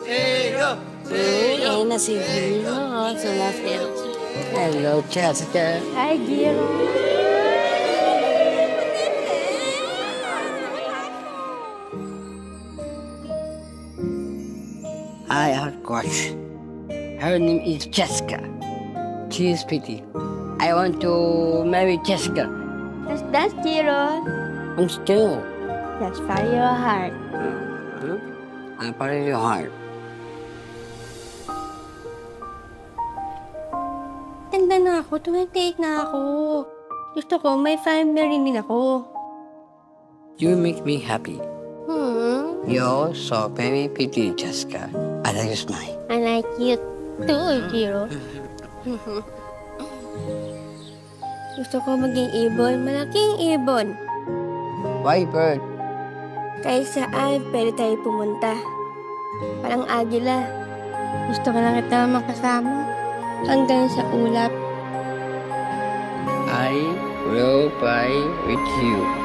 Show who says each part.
Speaker 1: Ayun na si Gino. Sumapit.
Speaker 2: Hello, Jessica.
Speaker 1: Hi, Gino.
Speaker 2: Hi, our coach. Her name is Jessica. She is pretty. I want to marry Jessica.
Speaker 1: That's Gino.
Speaker 2: I'm still.
Speaker 1: That's for your heart.
Speaker 2: I'm part of your heart.
Speaker 1: Tanda na ako. 28 na ako. Gusto ko, may family din ako.
Speaker 2: You make me happy.
Speaker 1: Hmm.
Speaker 2: You're so very pretty, Jessica. I like your smile.
Speaker 1: I like you too, Gino. Gusto ko maging ibon. Malaking ibon.
Speaker 2: Why bird?
Speaker 1: Kahit saan, pwede tayo pumunta. Parang agila. Gusto ko lang kita makasama. Hanggang sa ulap.
Speaker 2: I will fly with you.